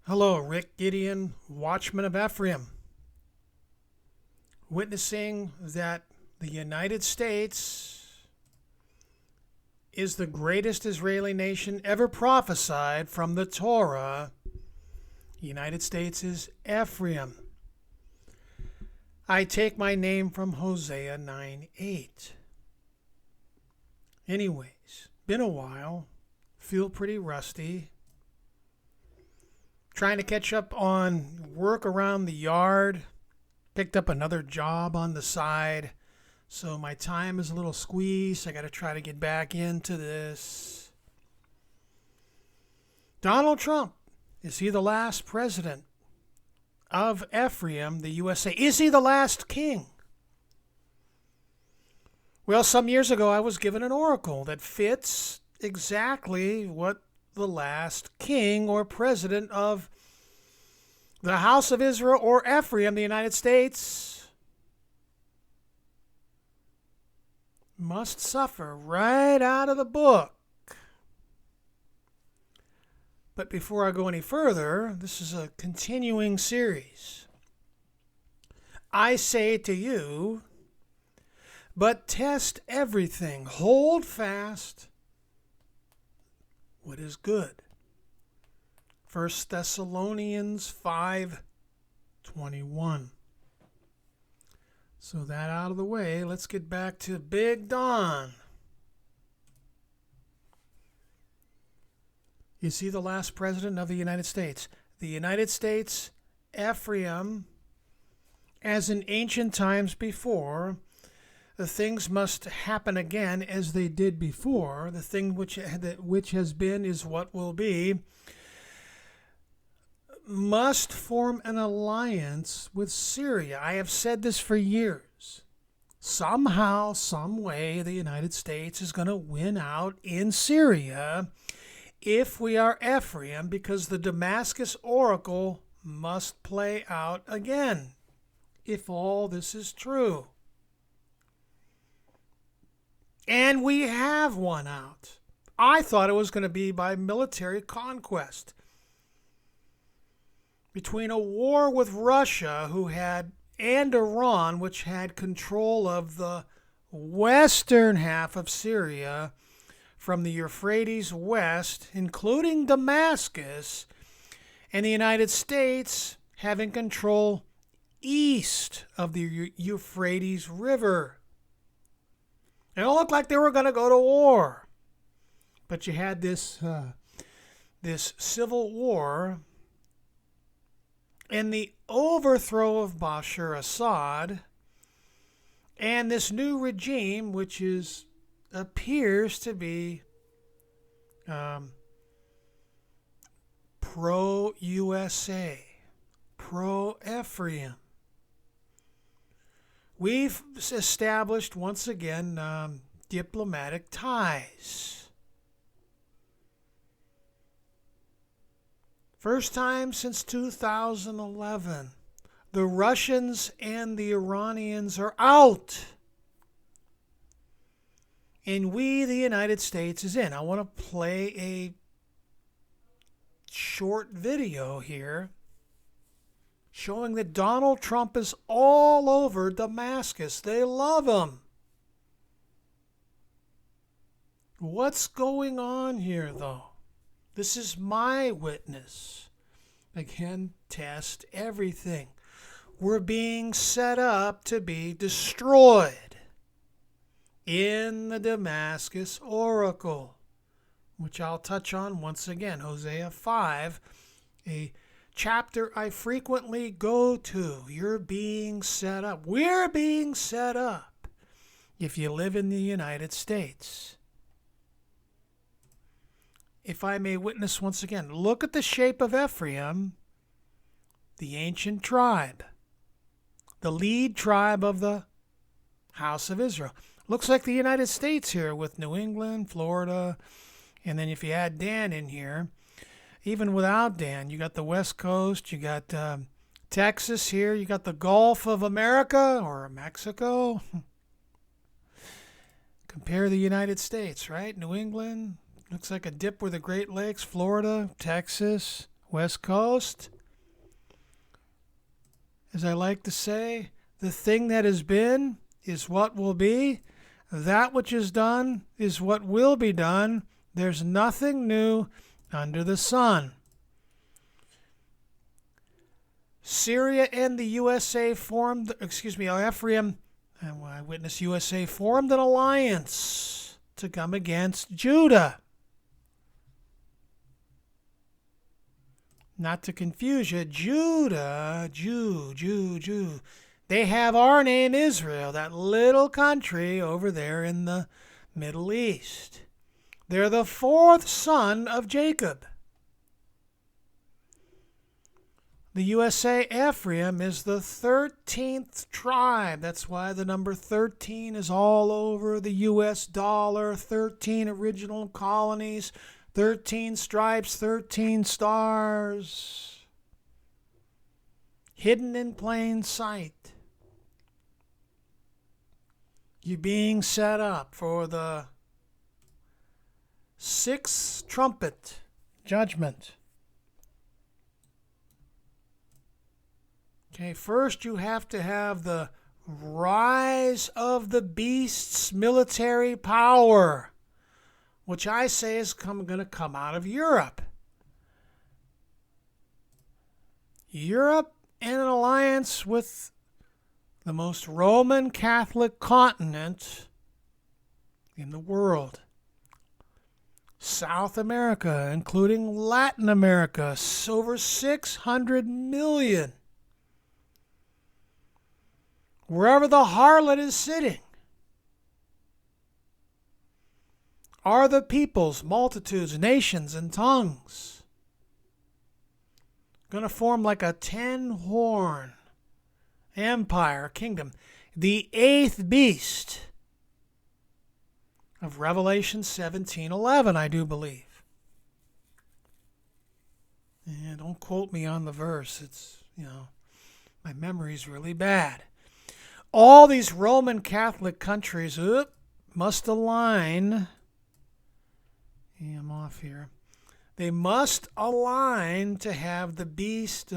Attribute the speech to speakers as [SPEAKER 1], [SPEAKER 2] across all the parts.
[SPEAKER 1] Hello, Rick Gideon, Watchman of Ephraim, witnessing that the United States is the greatest Israeli nation ever prophesied from the Torah. The United States is Ephraim. I take my name from Hosea 9:8. Anyways, been a while, feel pretty rusty. Trying to catch up on work around the yard. Picked up another job on the side. So my time is a little squeezed. I got to try to get back into this. Donald Trump. Is he the last president of Ephraim, the USA? Is he the last king? Well, some years ago I was given an oracle that fits exactly what the last king or president of the house of Israel or Ephraim, the United States, must suffer right out of the book. But before I go any further, this is a continuing series. I say to you, but test everything, hold fast what is good. 1 Thessalonians 5:21. So that out of the way, let's get back to Big Don. Is he the last president of the United States? The United States, Ephraim, as in ancient times before, the things must happen again as they did before. The thing which has been is what will be. Must form an alliance with Syria. I have said this for years. Somehow, some way, the United States is going to win out in Syria if we are Ephraim, because the Damascus Oracle must play out again if all this is true. And we have won out. I thought it was going to be by military conquest. Between a war with Russia, and Iran, which had control of the western half of Syria from the Euphrates west, including Damascus, and the United States having control east of the Euphrates River. It all looked like they were going to go to war. But you had this civil war and the overthrow of Bashar Assad and this new regime, which appears to be pro-USA, pro-Ephraim. We've established, once again, diplomatic ties. First time since 2011. The Russians and the Iranians are out. And we, the United States, is in. I want to play a short video here showing that Donald Trump is all over Damascus. They love him. What's going on here, though? This is my witness. Again, test everything. We're being set up to be destroyed in the Damascus Oracle, which I'll touch on once again. Hosea 5, a chapter I frequently go to. You're being set up. We're being set up if you live in the United States. If I may witness once again, look at the shape of Ephraim, the ancient tribe, the lead tribe of the house of Israel. Looks like the United States here with New England, Florida, and then if you add Dan in here, even without Dan, you got the West Coast, you got Texas here, you got the Gulf of America or Mexico. Compare the United States, right? New England. Looks like a dip with the Great Lakes, Florida, Texas, West Coast. As I like to say, the thing that has been is what will be. That which is done is what will be done. There's nothing new under the sun. Syria and the USA Ephraim and Eyewitness USA formed an alliance to come against Judah. Not to confuse you, Judah, Jew. They have our name Israel, that little country over there in the Middle East. They're the fourth son of Jacob. The USA Ephraim is the 13th tribe. That's why the number 13 is all over the US dollar. 13 original colonies, 13 stripes, 13 stars. Hidden in plain sight. You're being set up for the sixth trumpet judgment. Okay, first you have to have the rise of the beast's military power, which I say is going to come out of Europe. Europe in an alliance with the most Roman Catholic continent in the world. South America, including Latin America, over 600 million. Wherever the harlot is sitting are the peoples, multitudes, nations, and tongues. Going to form like a 10-horn empire, kingdom. The eighth beast of Revelation 17:11, I do believe. And don't quote me on the verse. It's, my memory's really bad. All these Roman Catholic countries must align. Yeah, I'm off here. They must align to have the beast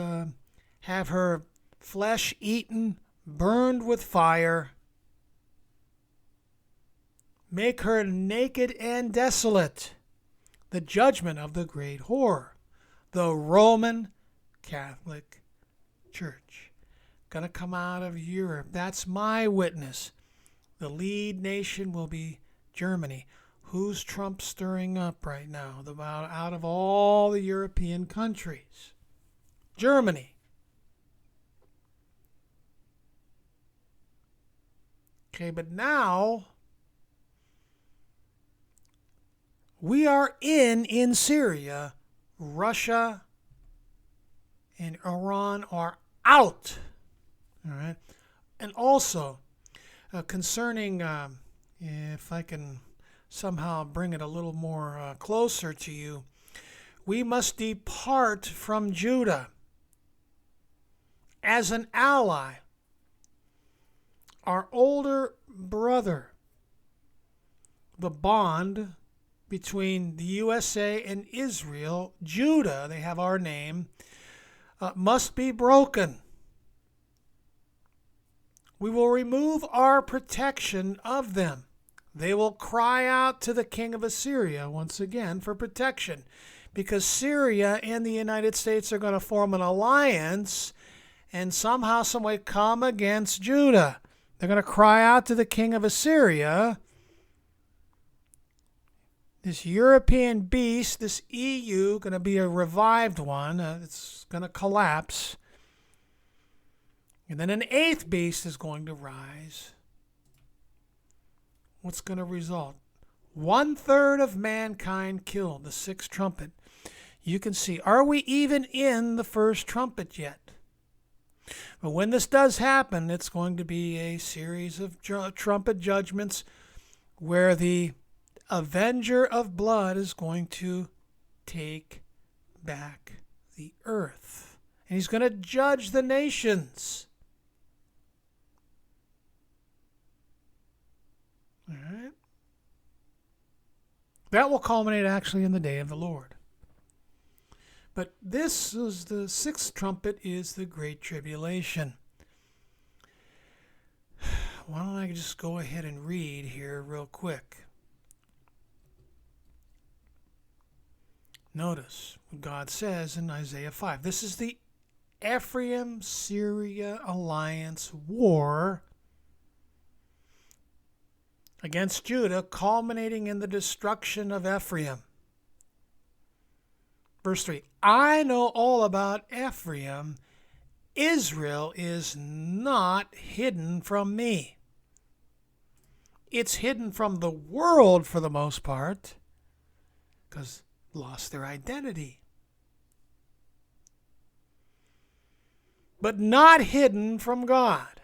[SPEAKER 1] have her flesh eaten, burned with fire, make her naked and desolate. The judgment of the great whore, the Roman Catholic Church. Going to come out of Europe. That's my witness. The lead nation will be Germany. Who's Trump stirring up right now? Out of all the European countries. Germany. Okay, but now we are in Syria. Russia and Iran are out. All right. And also, concerning, if I can somehow bring it a little more closer to you, we must depart from Judah as an ally. Our older brother, the bond between the USA and Israel, Judah, they have our name, must be broken. We will remove our protection of them. They will cry out to the king of Assyria once again for protection, because Syria and the United States are going to form an alliance and somehow, some way come against Judah. They're going to cry out to the king of Assyria. This European beast, this EU, going to be a revived one. It's going to collapse. And then an eighth beast is going to rise. What's going to result? 1/3 of mankind killed, the sixth trumpet. You can see, are we even in the first trumpet yet? But when this does happen, it's going to be a series of trumpet judgments where the avenger of blood is going to take back the earth. And he's going to judge the nations. All right. That will culminate actually in the day of the Lord. But this is the sixth trumpet is the Great Tribulation. Why don't I just go ahead and read here real quick. Notice what God says in Isaiah 5. This is the Ephraim-Syria alliance war against Judah, culminating in the destruction of Ephraim. Verse 3, I know all about Ephraim. Israel is not hidden from me. It's hidden from the world for the most part, because lost their identity. But not hidden from God.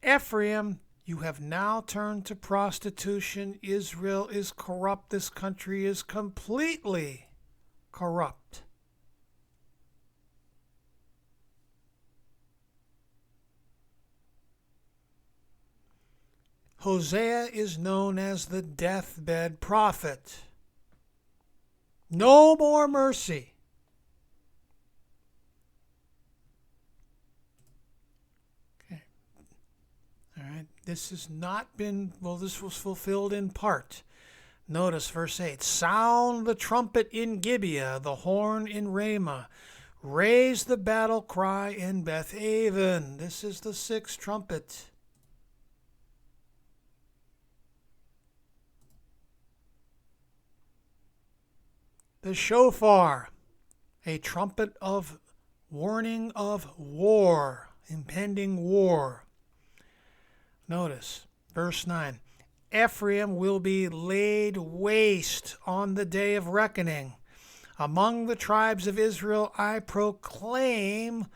[SPEAKER 1] Ephraim, you have now turned to prostitution. Israel is corrupt. This country is completely corrupt. Hosea is known as the deathbed prophet. No more mercy. Okay. All right. This has not been, well, this was fulfilled in part. Notice verse 8. Sound the trumpet in Gibeah, the horn in Ramah. Raise the battle cry in Beth-aven. This is the sixth trumpet. The shofar, a trumpet of warning of war, impending war. Notice, verse 9, Ephraim will be laid waste on the day of reckoning. Among the tribes of Israel I proclaim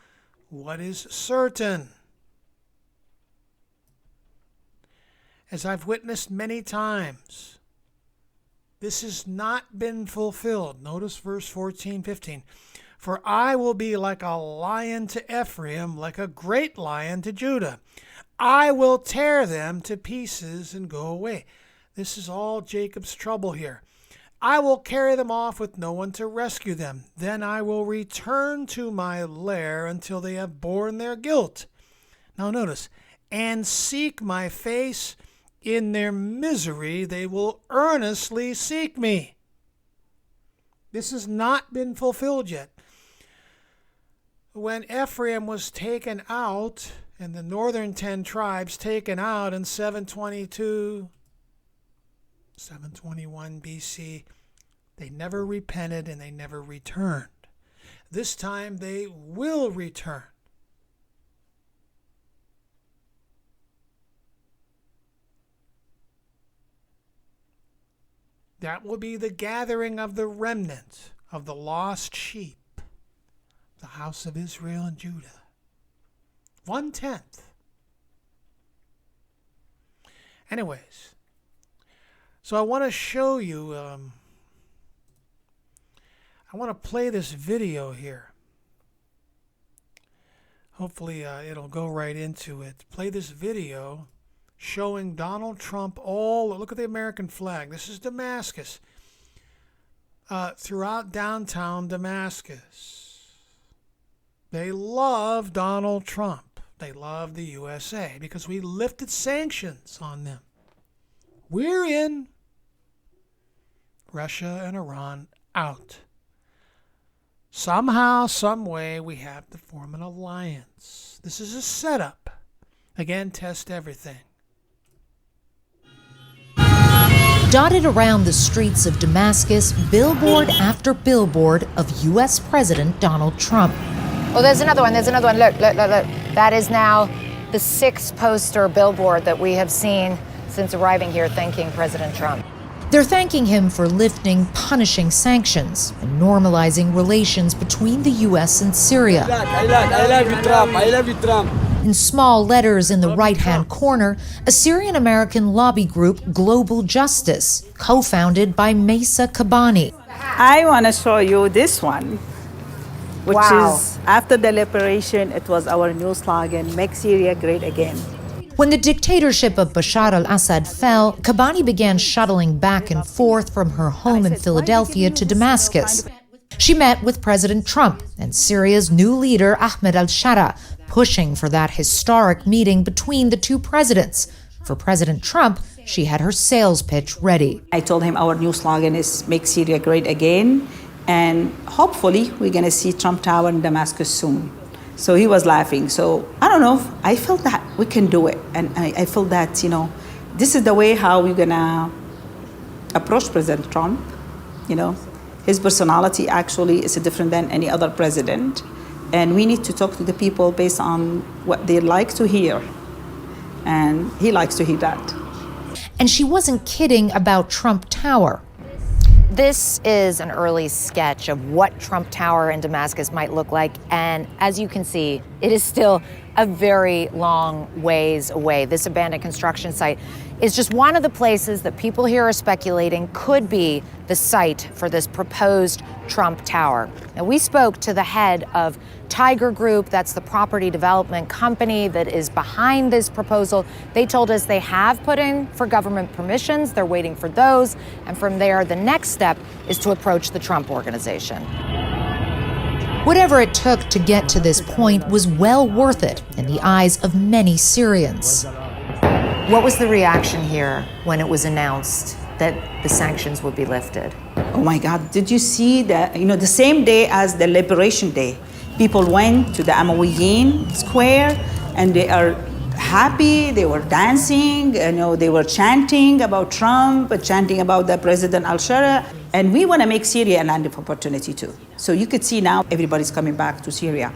[SPEAKER 1] what is certain. As I've witnessed many times, this has not been fulfilled. Notice verse 14, 15. For I will be like a lion to Ephraim, like a great lion to Judah. I will tear them to pieces and go away. This is all Jacob's trouble here. I will carry them off with no one to rescue them. Then I will return to my lair until they have borne their guilt. Now notice, and seek my face. In their misery, they will earnestly seek me. This has not been fulfilled yet. When Ephraim was taken out, and the northern 10 tribes taken out in 722, 721 BC, they never repented and they never returned. This time they will return. That will be the gathering of the remnant of the lost sheep, the house of Israel and Judah. 1/10. Anyways, so I want to show you, I want to play this video here. Hopefully it'll go right into it. Play this video showing Donald Trump look at the American flag. This is Damascus. Throughout downtown Damascus. They love Donald Trump. They love the USA because we lifted sanctions on them. We're in. Russia and Iran out. Somehow, some way, we have to form an alliance. This is a setup. Again, test everything.
[SPEAKER 2] Dotted around the streets of Damascus, billboard after billboard of U.S. President Donald Trump.
[SPEAKER 3] Oh, there's another one. There's another one. Look. That is now the 6th poster billboard that we have seen since arriving here thanking President Trump.
[SPEAKER 2] They're thanking him for lifting punishing sanctions and normalizing relations between the U.S. and Syria.
[SPEAKER 4] I love you, Trump. I love you, Trump.
[SPEAKER 2] In small letters in the right-hand corner, a Syrian-American lobby group, Global Justice, co-founded by Mesa Kabani.
[SPEAKER 5] I want to show you this one, which
[SPEAKER 3] Wow.
[SPEAKER 5] is after the liberation, it was our new slogan, Make Syria Great Again.
[SPEAKER 2] When the dictatorship of Bashar al-Assad fell, Kabani began shuttling back and forth from her home in Philadelphia to Damascus. She met with President Trump and Syria's new leader, Ahmed al-Shara, pushing for that historic meeting between the two presidents. For President Trump, she had her sales pitch ready.
[SPEAKER 5] I told him our new slogan is Make Syria Great Again, and hopefully we're going to see Trump Tower in Damascus soon. So he was laughing. So I don't know, I felt that we can do it. And I feel that, you know, this is the way how we're going to approach President Trump. You know, his personality actually is different than any other president. And we need to talk to the people based on what they like to hear. And he likes to hear that.
[SPEAKER 2] And she wasn't kidding about Trump Tower.
[SPEAKER 3] This is an early sketch of what Trump Tower in Damascus might look like. And as you can see, it is still a very long ways away. This abandoned construction site is just one of the places that people here are speculating could be the site for this proposed Trump Tower. Now, we spoke to the head of Tiger Group, that's the property development company that is behind this proposal. They told us they have put in for government permissions, they're waiting for those, and from there, the next step is to approach the Trump Organization.
[SPEAKER 2] Whatever it took to get to this point was well worth it in the eyes of many Syrians.
[SPEAKER 3] What was the reaction here when it was announced that the sanctions would be lifted?
[SPEAKER 5] Oh my God, did you see that, you know, the same day as the Liberation Day, people went to the Umayyan Square and they are happy, they were dancing, you know, they were chanting about Trump, chanting about the President al-Shara. And we want to make Syria a land of opportunity too. So you could see now everybody's coming back to Syria.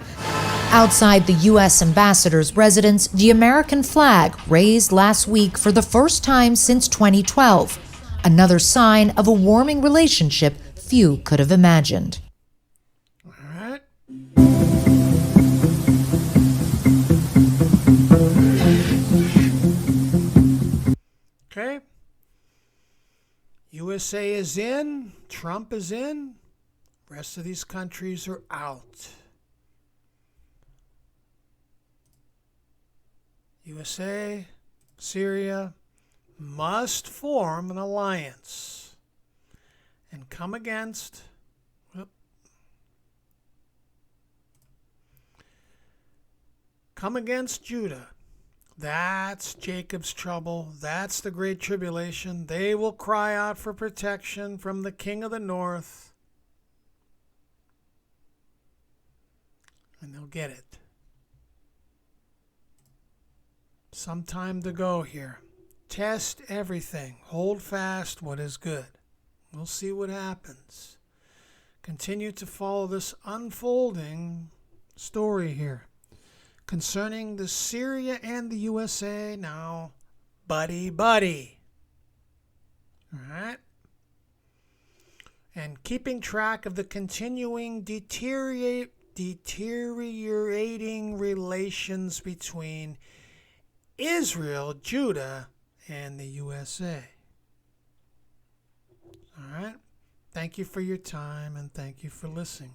[SPEAKER 2] Outside the U.S. ambassador's residence, the American flag raised last week for the first time since 2012. Another sign of a warming relationship few could have imagined.
[SPEAKER 1] All right. Okay. USA is in, Trump is in, rest of these countries are out. USA, Syria must form an alliance and come against Judah. That's Jacob's trouble. That's the great tribulation. They will cry out for protection from the king of the north, and they'll get it. Some time to go here. Test everything. Hold fast what is good. We'll see what happens. Continue to follow this unfolding story here concerning the Syria and the USA. Now, buddy. All right? And keeping track of the continuing deteriorating relations between Israel, Judah, and the USA. All right? Thank you for your time and thank you for listening.